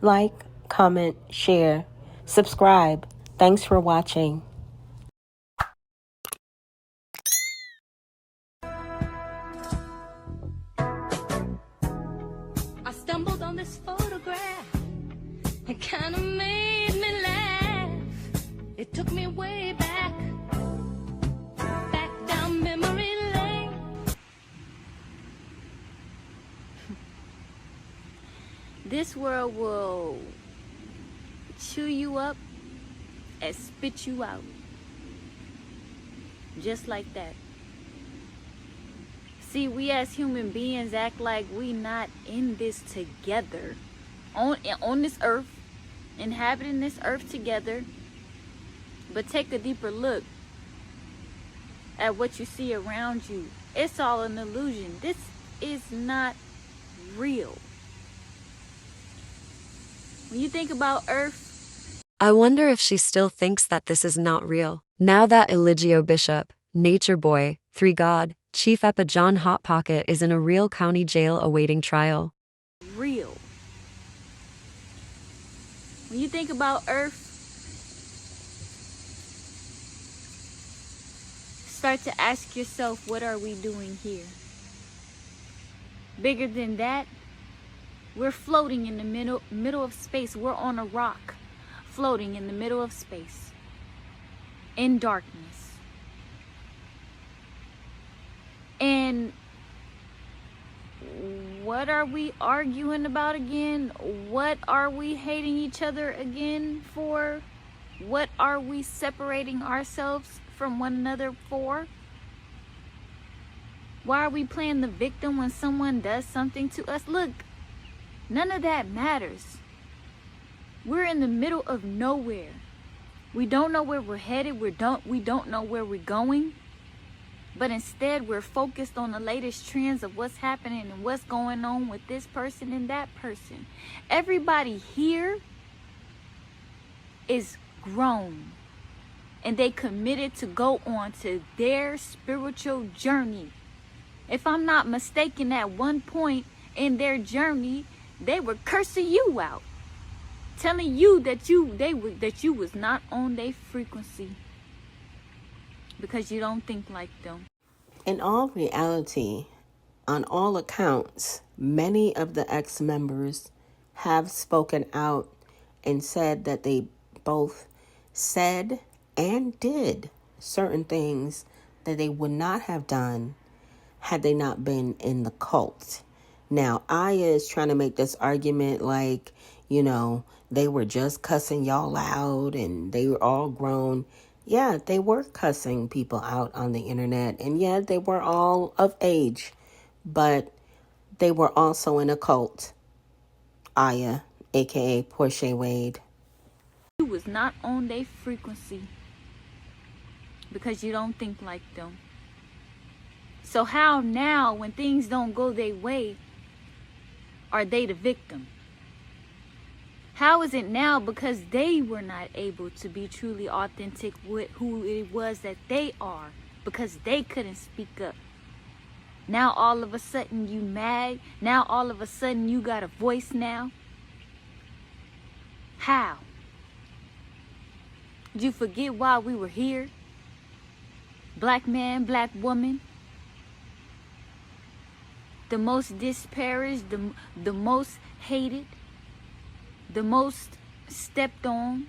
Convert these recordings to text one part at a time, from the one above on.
like, comment, share, subscribe. Thanks for watching. I stumbled on this photograph. It kind of made me laugh. It took me way back down memory lane. This world will chew you up and spit you out. Just like that. See, we as human beings act like we not in this together. On this earth, inhabiting this earth together. But take a deeper look at what you see around you. It's all an illusion. This is not real. When you think about Earth, I wonder if she still thinks that this is not real. Now that Eligio Bishop, Nature Boy, 3 God, Chief Epa John Hot Pocket is in a real county jail awaiting trial. Real. When you think about Earth, start to ask yourself, what are we doing here? Bigger than that, we're floating in the middle of space. We're on a rock, floating in the middle of space, in darkness. And what are we arguing about again? What are we hating each other again for? What are we separating ourselves from one another for? Why are we playing the victim when someone does something to us? Look, none of that matters. We're in the middle of nowhere. We don't know where we're headed. We don't know where we're going. But instead, we're focused on the latest trends of what's happening and what's going on with this person and that person. Everybody here is grown. And they committed to go on to their spiritual journey. If I'm not mistaken, at one point in their journey, they were cursing you out. Telling you that you was not on their frequency. Because you don't think like them. In all reality, on all accounts, many of the ex-members have spoken out and said that they both said and did certain things that they would not have done had they not been in the cult. Now, Aya is trying to make this argument like, they were just cussing y'all out and they were all grown. Yeah, they were cussing people out on the internet. And yeah, they were all of age. But they were also in a cult. Aya, a.k.a. Portia Wade. You was not on their frequency. Because you don't think like them. So how now, when things don't go their way, are they the victim? How is it now because they were not able to be truly authentic with who it was that they are? Because they couldn't speak up. Now all of a sudden you mad? Now all of a sudden you got a voice now? How? Did you forget why we were here? Black man, black woman. The most disparaged, the most hated. The most stepped on,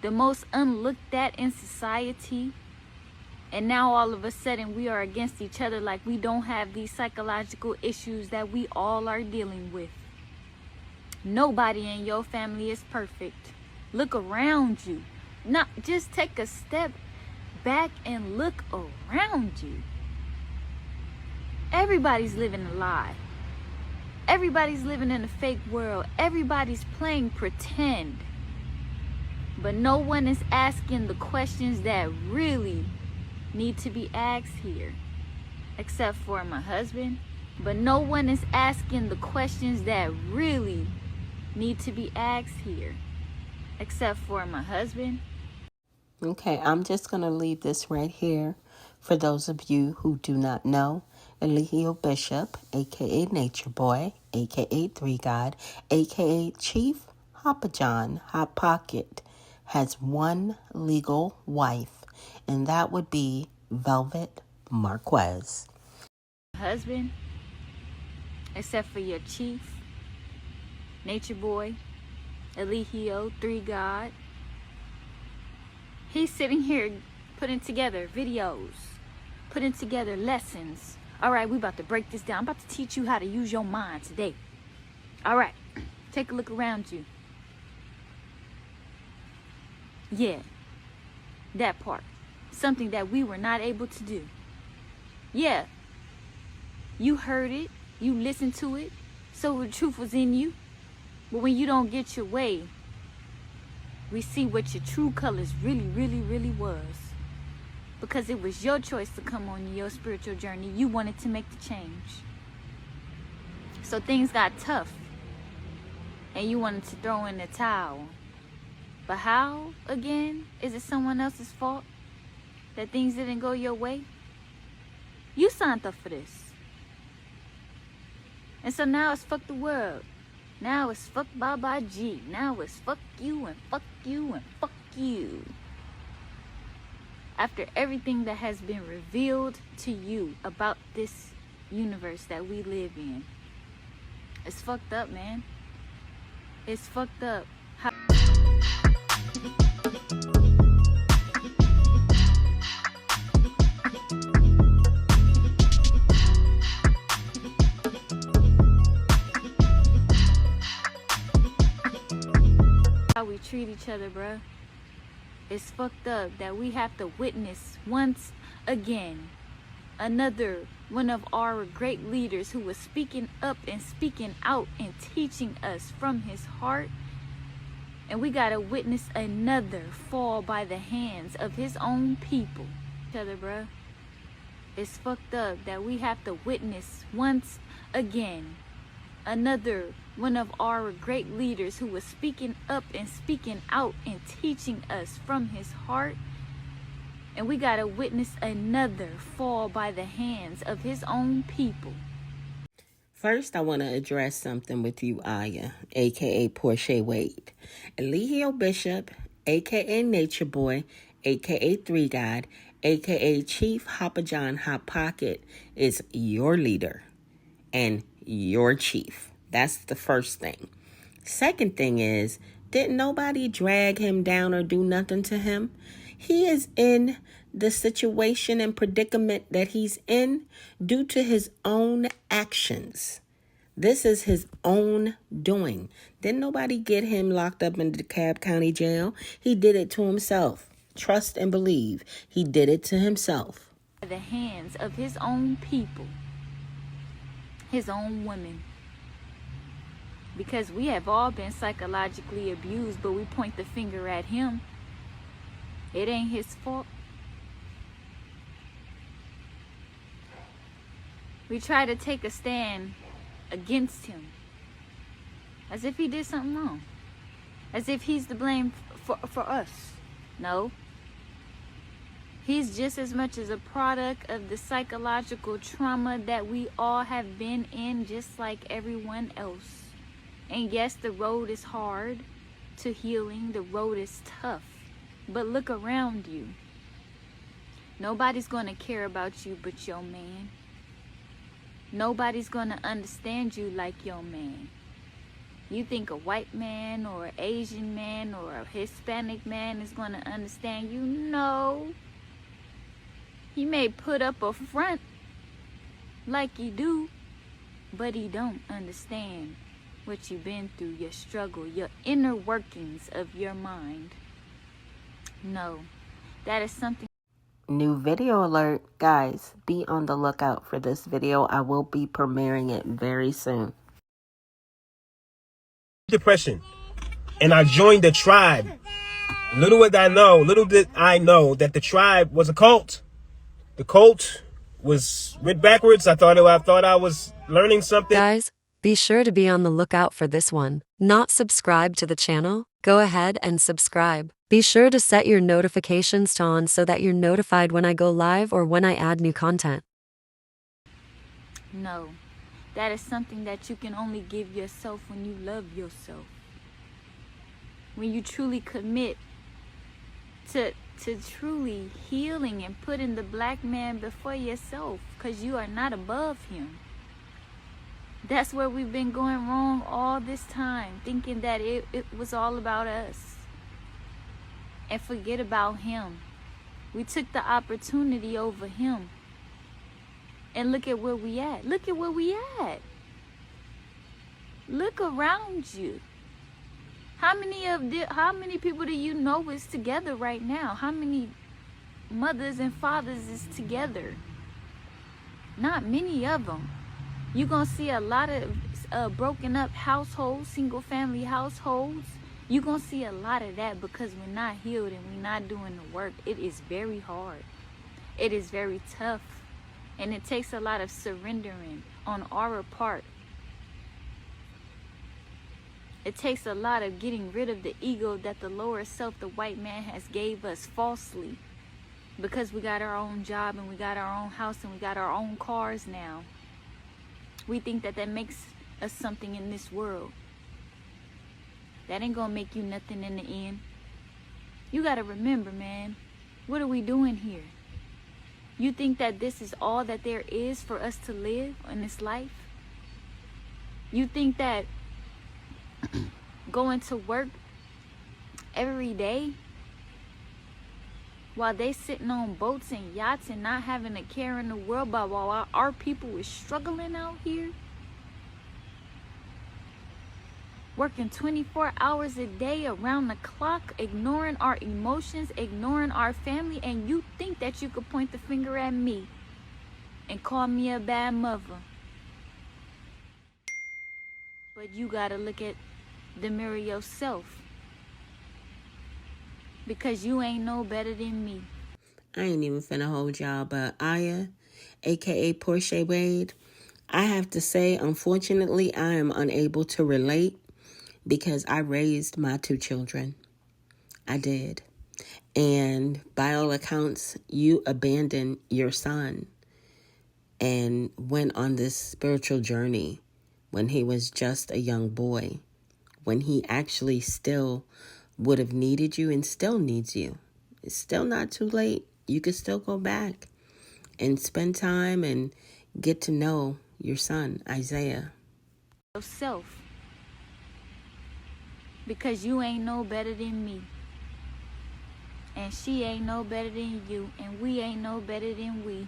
the most unlooked at in society. And now all of a sudden we are against each other like we don't have these psychological issues that we all are dealing with. Nobody in your family is perfect. Look around you. Not just take a step back and look around you. Everybody's living a lie. Everybody's living in a fake world. Everybody's playing pretend. But no one is asking the questions that really need to be asked here. Except for my husband. But no one is asking the questions that really need to be asked here. Except for my husband. Okay, I'm just going to leave this right here for those of you who do not know. Eligio Bishop, aka Nature Boy, aka Three God, aka Chief Hoppa John Hot Pocket, has one legal wife, and that would be Velvet Marquez. Husband, except for your chief, Nature Boy, Eligio, Three God. He's sitting here putting together videos, putting together lessons. All right, we about to break this down. I'm about to teach you how to use your mind today. All right, take a look around you. Yeah, that part. Something that we were not able to do. Yeah, you heard it, you listened to it, so the truth was in you. But when you don't get your way, we see what your true colors really was. Because it was your choice to come on your spiritual journey. You wanted to make the change. So things got tough. And you wanted to throw in the towel. But how, again? Is it someone else's fault that things didn't go your way? You signed up for this. And so now it's fuck the world. Now it's fuck Baba G. Now it's fuck you and fuck you and fuck you. After everything that has been revealed to you about this universe that we live in. It's fucked up, man. It's fucked up. How we treat each other, bruh. It's fucked up that we have to witness once again another one of our great leaders who was speaking up and speaking out and teaching us from his heart, and we gotta witness another fall by the hands of his own people. Each other, bruh. It's fucked up that we have to witness once again another one of our great leaders who was speaking up and speaking out and teaching us from his heart, and we gotta witness another fall by the hands of his own people. First, I want to address something with you, Aya, a.k.a. Portia Wade. Eligio Bishop, a.k.a. Nature Boy, a.k.a. Three God, a.k.a. Chief Hoppa John Hot Pocket, is your leader and your chief. That's the first thing. Second thing is, didn't nobody drag him down or do nothing to him? He is in the situation and predicament that he's in due to his own actions. This is his own doing. Didn't nobody get him locked up in the DeKalb County Jail? He did it to himself. Trust and believe. He did it to himself. By the hands of his own people, his own women. Because we have all been psychologically abused, but we point the finger at him. It ain't his fault. We try to take a stand against him as if he did something wrong, as if he's to blame for us. No, he's just as much as a product of the psychological trauma that we all have been in, just like everyone else. And yes, the road is hard to healing. The road is tough. But look around you. Nobody's going to care about you but your man. Nobody's going to understand you like your man. You think a white man or an Asian man or a Hispanic man is going to understand you? No. He may put up a front like you do, but he don't understand what you've been through, your struggle, your inner workings of your mind. No, that is something. New video alert. Guys, be on the lookout for this video. I will be premiering it very soon. Depression. And I joined the tribe. Little did I know that the tribe was a cult. The cult was writ backwards. I thought I was learning something. Guys, be sure to be on the lookout for this one. Not subscribed to the channel? Go ahead and subscribe. Be sure to set your notifications to on so that you're notified when I go live or when I add new content. No. That is something that you can only give yourself when you love yourself. When you truly commit to truly healing and putting the black man before yourself, because you are not above him. That's where we've been going wrong all this time, thinking that it was all about us. And forget about him. We took the opportunity over him. And look at where we at. Look at where we at. Look around you. How many people do you know is together right now? How many mothers and fathers is together? Not many of them. You're going to see a lot of broken up households, single family households. You're going to see a lot of that because we're not healed and we're not doing the work. It is very hard. It is very tough. And it takes a lot of surrendering on our part. It takes a lot of getting rid of the ego that the lower self, the white man, has gave us falsely. Because we got our own job and we got our own house and we got our own cars now. We think that makes us something in this world. That ain't gonna make you nothing in the end. You gotta remember, man, what are we doing here? You think that this is all that there is for us to live in this life? You think that going to work every day while they sitting on boats and yachts and not having a care in the world, but while our people is struggling out here, working 24 hours a day around the clock, ignoring our emotions, ignoring our family, and you think that you could point the finger at me and call me a bad mother. But you gotta look at the mirror yourself, because you ain't no better than me. I ain't even finna hold y'all, but Aya, aka Portia Wade, I have to say, unfortunately, I am unable to relate because I raised my 2 children. I did. And by all accounts, you abandoned your son and went on this spiritual journey when he was just a young boy, when he actually still would have needed you and still needs you. It's still not too late. You could still go back and spend time and get to know your son, Isaiah. Yourself. Because you ain't no better than me. And she ain't no better than you. And we ain't no better than we.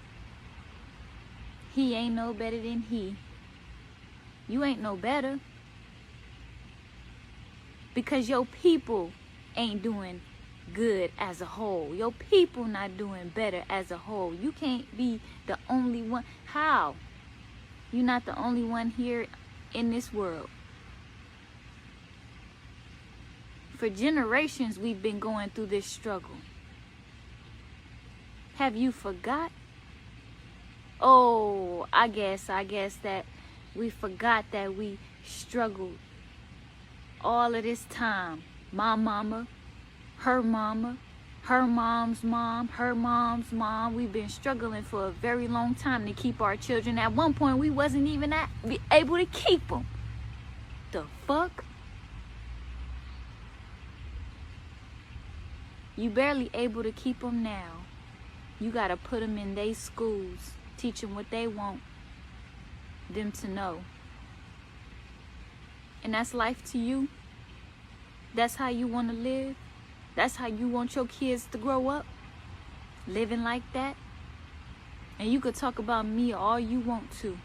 He ain't no better than he. You ain't no better. Because your people ain't doing good as a whole. Your people not doing better as a whole. You can't be the only one. How? You're not the only one here in this world. For generations, we've been going through this struggle. Have you forgot? Oh, I guess that we forgot that we struggled all of this time. My mama, her mama, her mom's mom, her mom's mom. We've been struggling for a very long time to keep our children. At one point, we wasn't even able to keep them. The fuck? You barely able to keep them now. You gotta put them in their schools, teach them what they want them to know. And that's life to you. That's how you want to live. That's how you want your kids to grow up, living like that. And you could talk about me all you want to.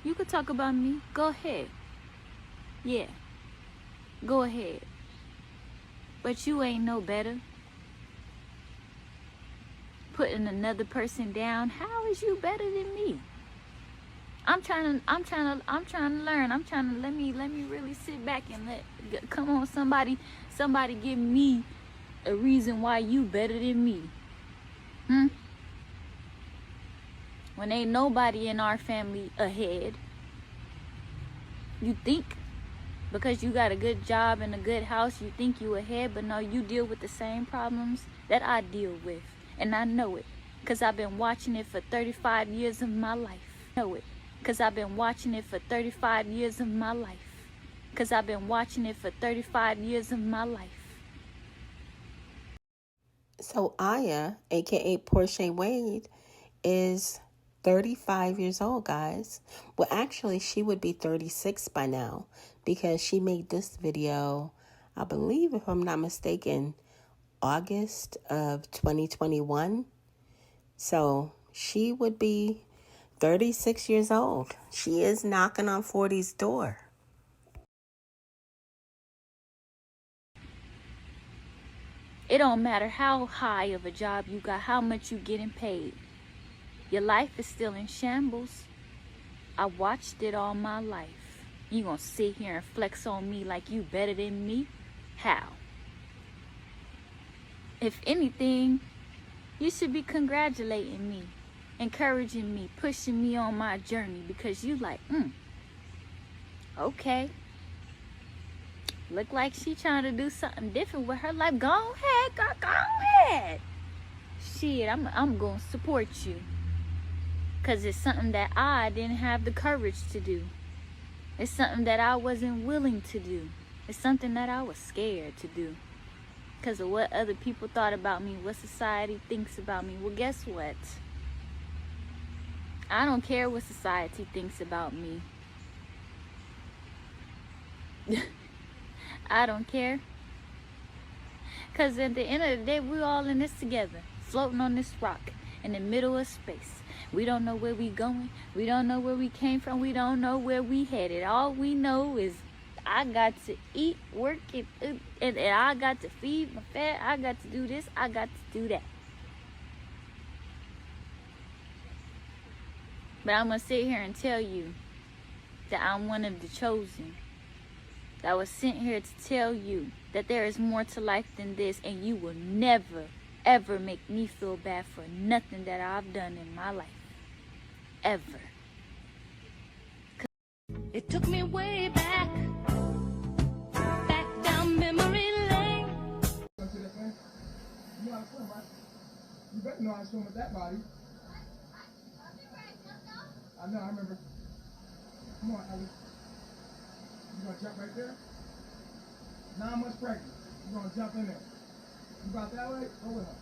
You could talk about me. Go ahead. Yeah. Go ahead. But you ain't no better. Putting another person down. How is you better than me? I'm trying to learn. I'm trying to let me really sit back and come on, somebody give me a reason why you better than me. When ain't nobody in our family ahead. You think because you got a good job and a good house, you think you ahead, but no, you deal with the same problems that I deal with. And I know it, because I've been watching it for 35 years of my life. I know it, Because I've been watching it for 35 years of my life. Because I've been watching it for 35 years of my life. So Aya, aka Portia Wade, is 35 years old, guys. Well, actually, she would be 36 by now because she made this video, I believe, if I'm not mistaken, August of 2021. So she would be 36 years old. She is knocking on 40's door. It don't matter how high of a job you got, how much you getting paid. Your life is still in shambles. I watched it all my life. You gonna sit here and flex on me like you better than me? How? If anything, you should be congratulating me, encouraging me, pushing me on my journey, because you like, okay. Look like she trying to do something different with her life. Go ahead, girl, go ahead. Shit, I'm gonna support you. Because it's something that I didn't have the courage to do. It's something that I wasn't willing to do. It's something that I was scared to do. Because of what other people thought about me, what society thinks about me. Well, guess what? I don't care what society thinks about me. I don't care. Because at the end of the day, we're all in this together. Floating on this rock in the middle of space. We don't know where we going. We don't know where we came from. We don't know where we headed. All we know is I got to eat, work, and I got to feed my family. I got to do this. I got to do that. But I'm going to sit here and tell you that I'm one of the chosen. That was sent here to tell you that there is more to life than this, and you will never, ever make me feel bad for nothing that I've done in my life. Ever. It took me way back down memory lane. You know how to swim, right? You better know how to swim with that body. I know, I remember. Come on, Ellie. You gonna jump right there? 9 months pregnant. You gonna jump in there. You about that way? Go with her.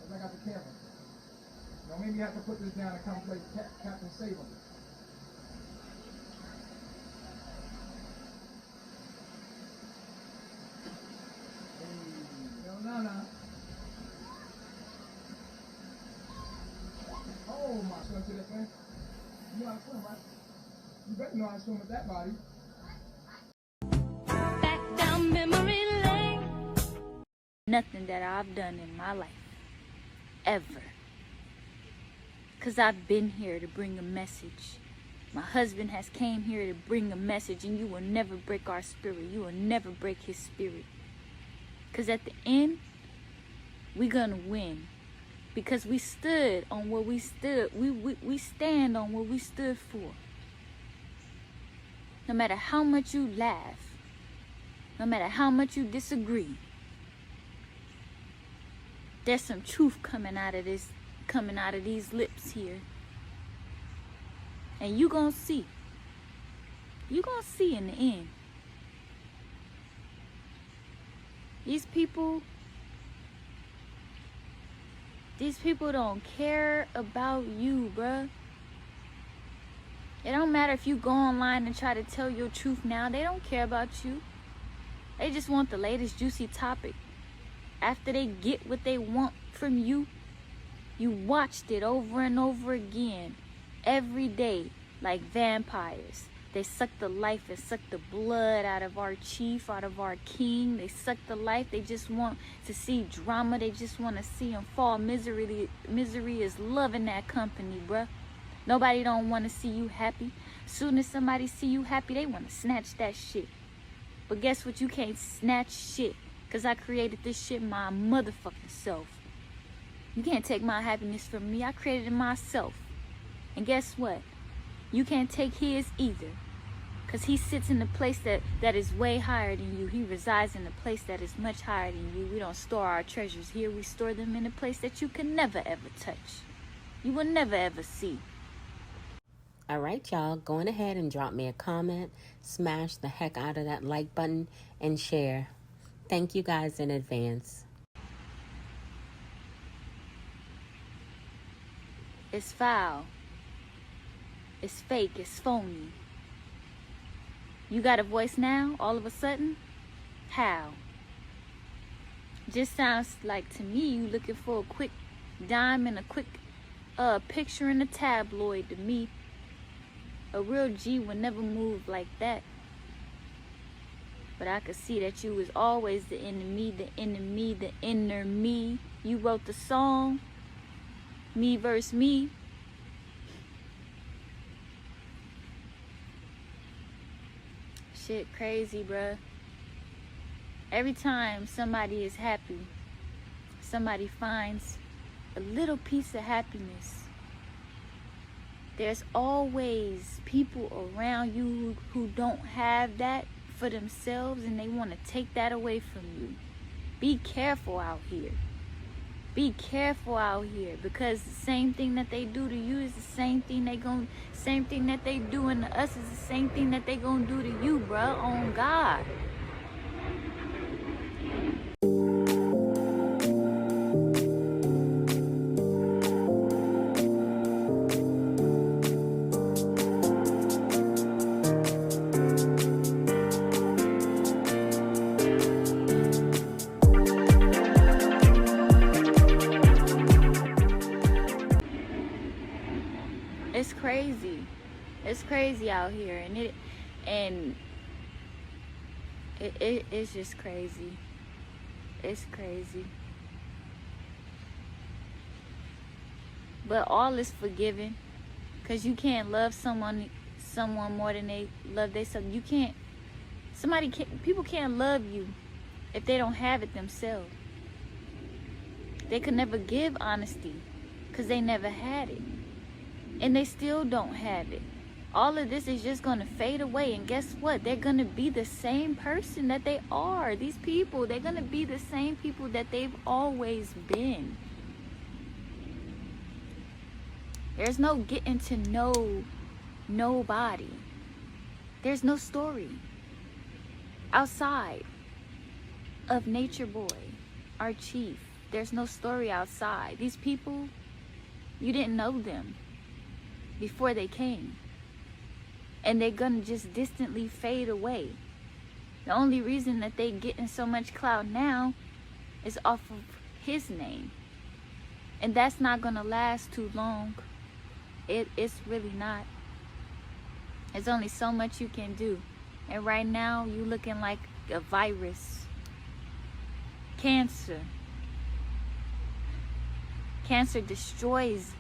Cause I got the camera. Now maybe you have to put this down and come play Captain Save 'em. No. Oh my, swim to that thing. You know how to swim, right? You better know how to swim with that body. Back down memory lane. Nothing that I've done in my life. Ever. Because I've been here to bring a message. My husband has came here to bring a message, and you will never break our spirit. You will never break his spirit. Because at the end, we're going to win. Because we stood on what we stood. We stand on what we stood for. No matter how much you laugh. No matter how much you disagree. There's some truth coming out of this. Coming out of these lips here. And you gonna see. You gonna see in the end. These people don't care about you, bruh. It don't matter if you go online and try to tell your truth now. They don't care about you. They just want the latest juicy topic. After they get what they want from you, you watched it over and over again, every day, like vampires. They suck the life and suck the blood out of our chief, out of our king. They suck the life. They just want to see drama. They just want to see him fall. Misery is loving that company, bruh. Nobody don't want to see you happy. Soon as somebody see you happy, they want to snatch that shit. But guess what? You can't snatch shit. Because I created this shit my motherfucking self. You can't take my happiness from me. I created it myself. And guess what? You can't take his either. Because he sits in a place that is way higher than you. He resides in a place that is much higher than you. We don't store our treasures here. We store them in a place that you can never ever touch. You will never ever see. All right, y'all, go on ahead and drop me a comment, smash the heck out of that like button, and share. Thank you guys in advance. It's foul. It's fake. It's phony. You got a voice now, all of a sudden? How? Just sounds like to me you looking for a quick dime and a quick picture in a tabloid to me. A real G would never move like that. But I could see that you was always the enemy, the inner me. You wrote the song, Me Versus Me. Shit crazy, bruh. Every time somebody is happy, somebody finds a little piece of happiness, there's always people around you who don't have that for themselves, and they want to take that away from you. Be careful out here. Be careful out here, because the same thing that they do to you is the same thing that they doing to us is the same thing that they gonna do to you, bruh. On God. It's crazy. It's crazy out here, and it's just crazy. It's crazy. But all is forgiven, cause you can't love someone more than they love themselves. You can't. People can't love you if they don't have it themselves. They could never give honesty, cause they never had it. And they still don't have it. All of this is just going to fade away. And guess what? They're going to be the same person that they are. These people, they're going to be the same people that they've always been. There's no getting to know nobody. There's no story outside of Nature Boy, our chief. There's no story outside. These people, you didn't know them before they came, and they're gonna just distantly fade away. The only reason that they getting so much clout now is off of his name, and that's not gonna last too long. It's really not. There's only so much you can do, and right now you looking like a virus. Cancer destroys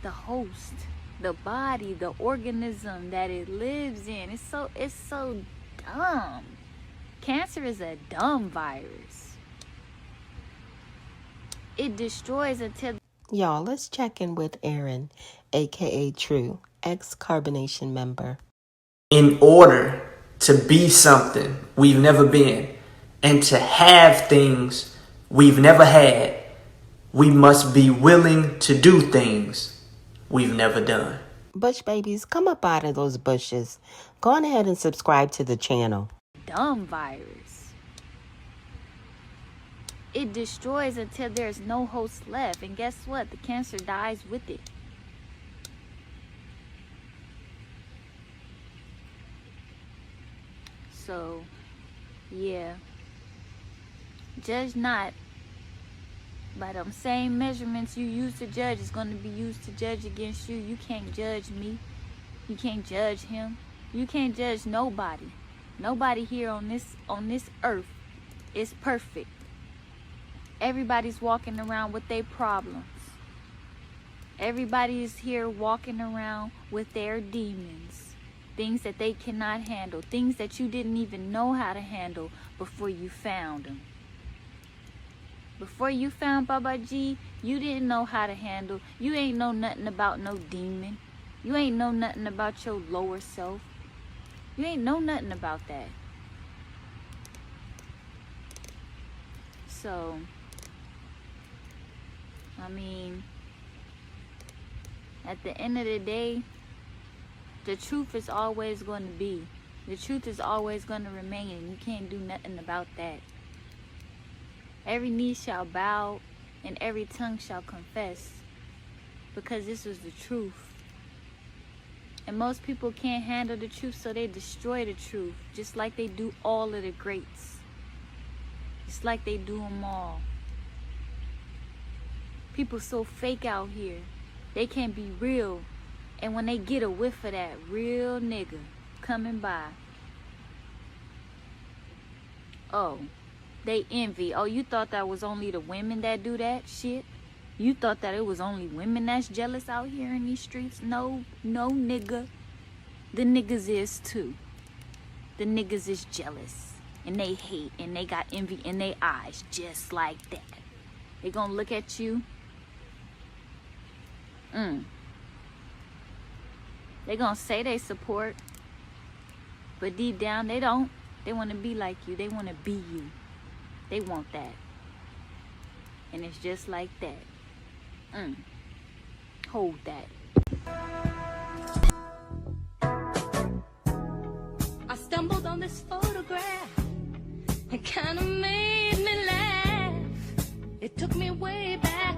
the host, the body, the organism that it lives in. It's so dumb. Cancer is a dumb virus. It destroys until... Y'all, let's check in with Aaron, aka True, ex-Carbonation member. In order to be something we've never been and to have things we've never had, we must be willing to do things we've never done. Bush babies, come up out of those bushes. Go on ahead and subscribe to the channel. Dumb virus. It destroys until there's no host left. And guess what? The cancer dies with it. So, yeah. Judge not by them same measurements you use to judge is going to be used to judge against you. You can't judge me. You can't judge him. You can't judge nobody. Nobody here on this earth is perfect. Everybody's walking around with their problems. Everybody is here walking around with their demons. Things that they cannot handle. Things that you didn't even know how to handle before you found them. Before you found Baba G, you didn't know how to handle. You ain't know nothing about no demon. You ain't know nothing about your lower self. You ain't know nothing about that. So, I mean, at the end of the day, The truth is always going to be. The truth is always going to remain, and you can't do nothing about that. Every knee shall bow, and every tongue shall confess, because this was the truth. And most people can't handle the truth, so they destroy the truth, just like they do all of the greats. Just like they do them all. People so fake out here. They can't be real. And when they get a whiff of that real nigga coming by, oh, they envy. Oh, you thought that was only the women that do that shit? You thought that it was only women that's jealous out here in these streets? No, no, nigga. The niggas is too. The niggas is jealous. And they hate. And they got envy in their eyes. Just like that. They gonna look at you. They gonna say they support. But deep down, they don't. They want to be like you. They want to be you. They want that. And it's just like that. Hold that. I stumbled on this photograph. It kind of made me laugh. It took me way back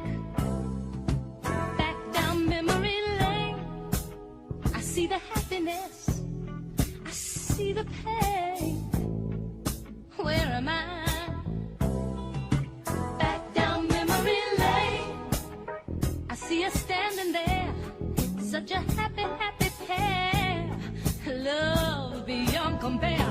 down memory lane. I see the happiness. I see the pain. Where am I? Back down memory lane. I see us standing there, such a happy, happy pair. Love beyond compare.